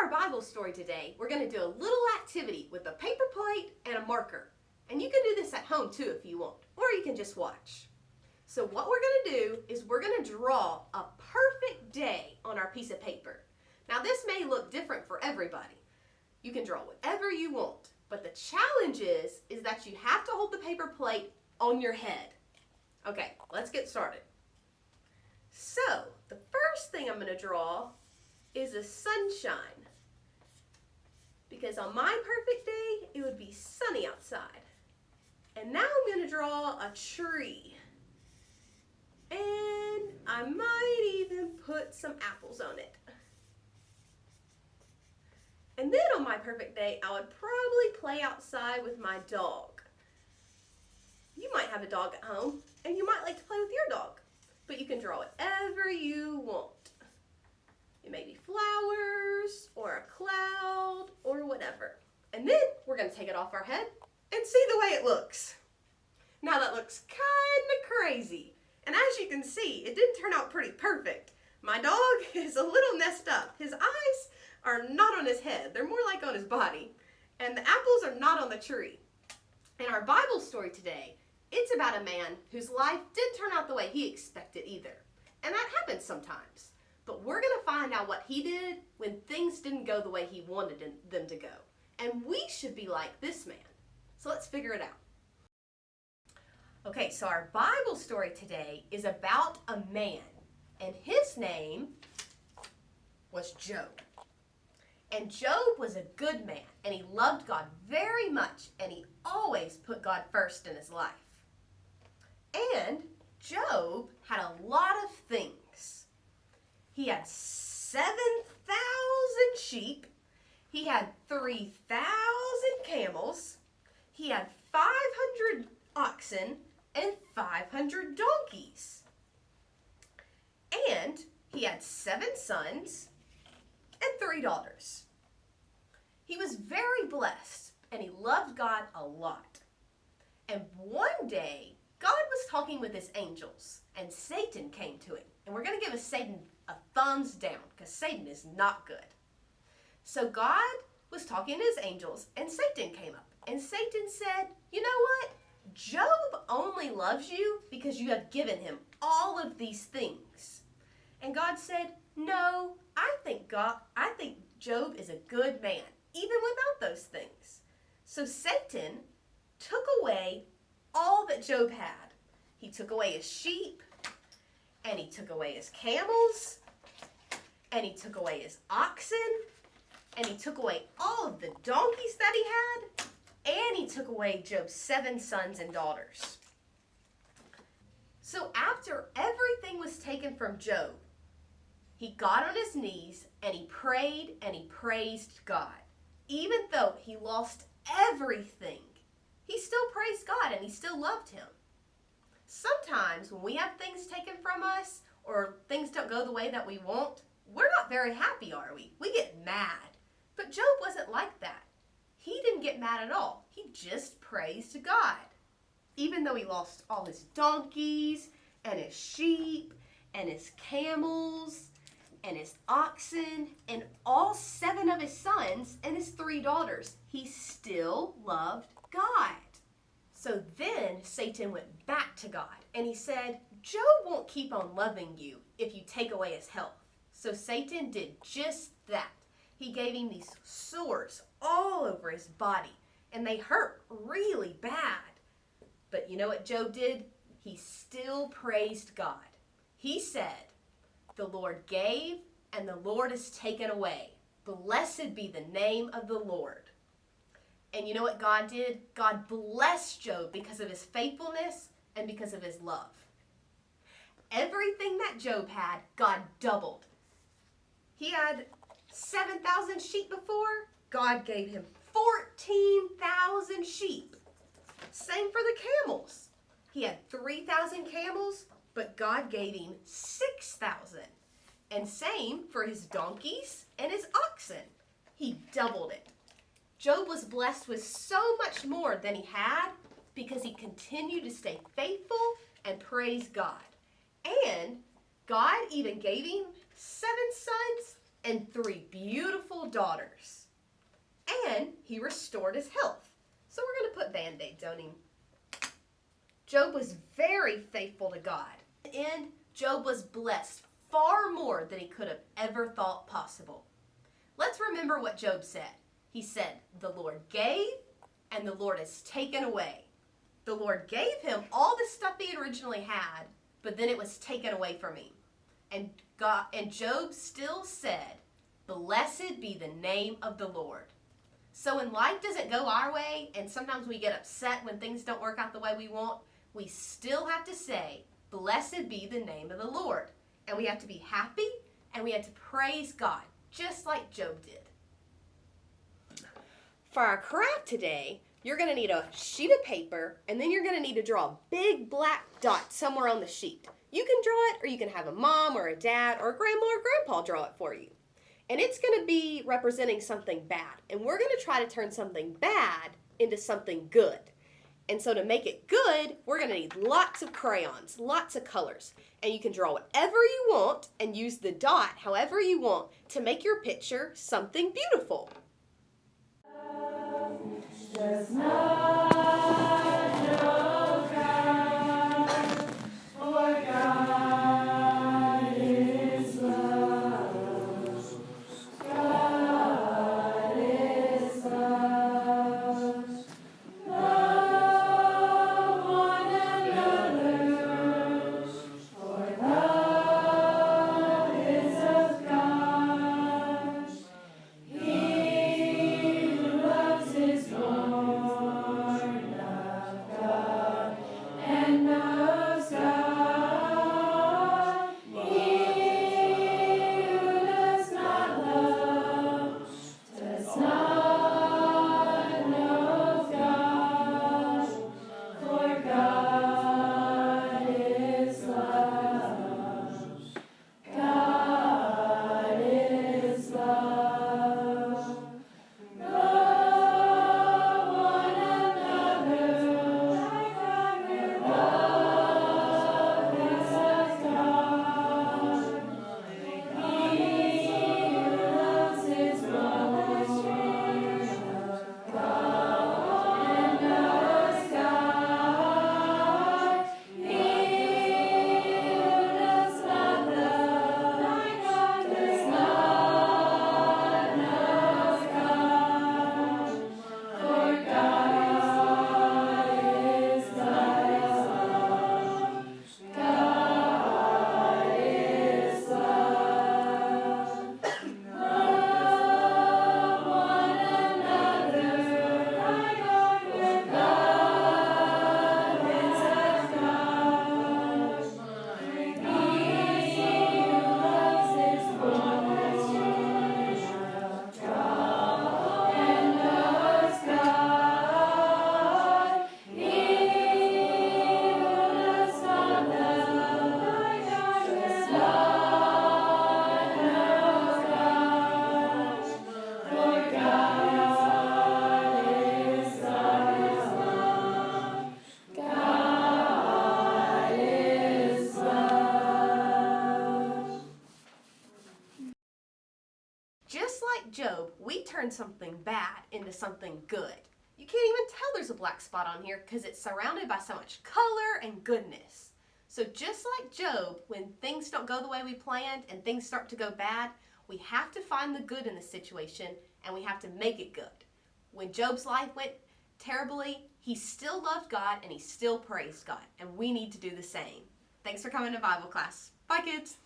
our Bible story today, we're going to do a little activity with a paper plate and a marker. And you can do this at home too if you want, or you can just watch. So what we're going to do is we're going to draw a perfect day on our piece of paper. Now this may look different for everybody. You can draw whatever you want, but the challenge is that you have to hold the paper plate on your head. Okay, let's get started. So the first thing I'm going to draw is a sunshine. Because on my perfect day, it would be sunny outside. And now I'm going to draw a tree. And I might even put some apples on it. And then on my perfect day, I would probably play outside with my dog. You might have a dog at home, and you might like to play with your dog. But you can draw whatever you want. It may be flowers, or a cloud, or whatever. And then we're going to take it off our head and see the way it looks. Now that looks kind of crazy. And as you can see, it didn't turn out pretty perfect. My dog is a little messed up. His eyes are not on his head. They're more like on his body. And the apples are not on the tree. In our Bible story today, it's about a man whose life didn't turn out the way he expected either. And that happens sometimes. But we're going to find out what he did when things didn't go the way he wanted them to go. And we should be like this man. So let's figure it out. Okay, so our Bible story today is about a man. And his name was Job. And Job was a good man. And he loved God very much. And he always put God first in his life. And Job had a lot of things. He had 7,000 sheep. He had 3,000 camels. He had 500 oxen and 500 donkeys. And he had 7 sons and 3 daughters. He was very blessed and he loved God a lot. And one day, God was talking with his angels and Satan came to him. And we're going to give Satan a thumbs down because Satan is not good. So God was talking to his angels and Satan came up. And Satan said, you know what? Job only loves you because you have given him all of these things. And God said, no, I think Job is a good man, even without those things. So Satan took away all that Job had. He took away his sheep, and he took away his camels, and he took away his oxen, and he took away all of the donkeys that he had, and he took away Job's 7 sons and daughters. So after everything was taken from Job, he got on his knees and he prayed and he praised God. Even though he lost everything, he still praised God and he still loved him. Sometimes when we have things taken from us or things don't go the way that we want, we're not very happy, are we? We get mad. But Job wasn't like that. He didn't get mad at all. He just praised God. Even though he lost all his donkeys and his sheep and his camels and his oxen and all 7 of his sons and his 3 daughters, he still loved God. So then Satan went back to God and he said, Job won't keep on loving you if you take away his health. So Satan did just that. He gave him these sores all over his body and they hurt really bad. But you know what Job did? He still praised God. He said, the Lord gave and the Lord has taken away. Blessed be the name of the Lord. And you know what God did? God blessed Job because of his faithfulness and because of his love. Everything that Job had, God doubled. He had 7,000 sheep before. God gave him 14,000 sheep. Same for the camels. He had 3,000 camels, but God gave him 6,000. And same for his donkeys and his oxen. He doubled it. Job was blessed with so much more than he had because he continued to stay faithful and praise God. And God even gave him 7 sons and 3 beautiful daughters. And he restored his health. So we're going to put Band-Aids on him. Job was very faithful to God. In the end, Job was blessed far more than he could have ever thought possible. Let's remember what Job said. He said, "The Lord gave, and the Lord has taken away." The Lord gave him all the stuff he originally had, but then it was taken away from him. And Job still said, "Blessed be the name of the Lord." So when life doesn't go our way, and sometimes we get upset when things don't work out the way we want, we still have to say, "Blessed be the name of the Lord." And we have to be happy, and we have to praise God, just like Job did. For our craft today, you're going to need a sheet of paper, and then you're going to need to draw a big black dot somewhere on the sheet. You can draw it, or you can have a mom or a dad or a grandma or grandpa draw it for you. And it's going to be representing something bad. And we're going to try to turn something bad into something good. And so to make it good, we're going to need lots of crayons, lots of colors. And you can draw whatever you want and use the dot however you want to make your picture something beautiful. Just not know God, for God is love. God is love. Love one another, for love is of God. He who loves is born of God and knows God. He who does not love does not know God, for God is love. God is love. Love one another, for love is of God. He who loves is born of God and knows God. He who does not love does not know God, for God is love. God is love. Love one another, for God is of God. He who loves is born of God and knows God. He who does not love does not know God, for God is love. God is love. Just like Job, we turn something bad into something good. You can't even tell there's a black spot on here because it's surrounded by so much color and goodness. So just like Job, when things don't go the way we planned and things start to go bad, we have to find the good in the situation and we have to make it good. When Job's life went terribly, he still loved God and he still praised God. And we need to do the same. Thanks for coming to Bible class. Bye, kids.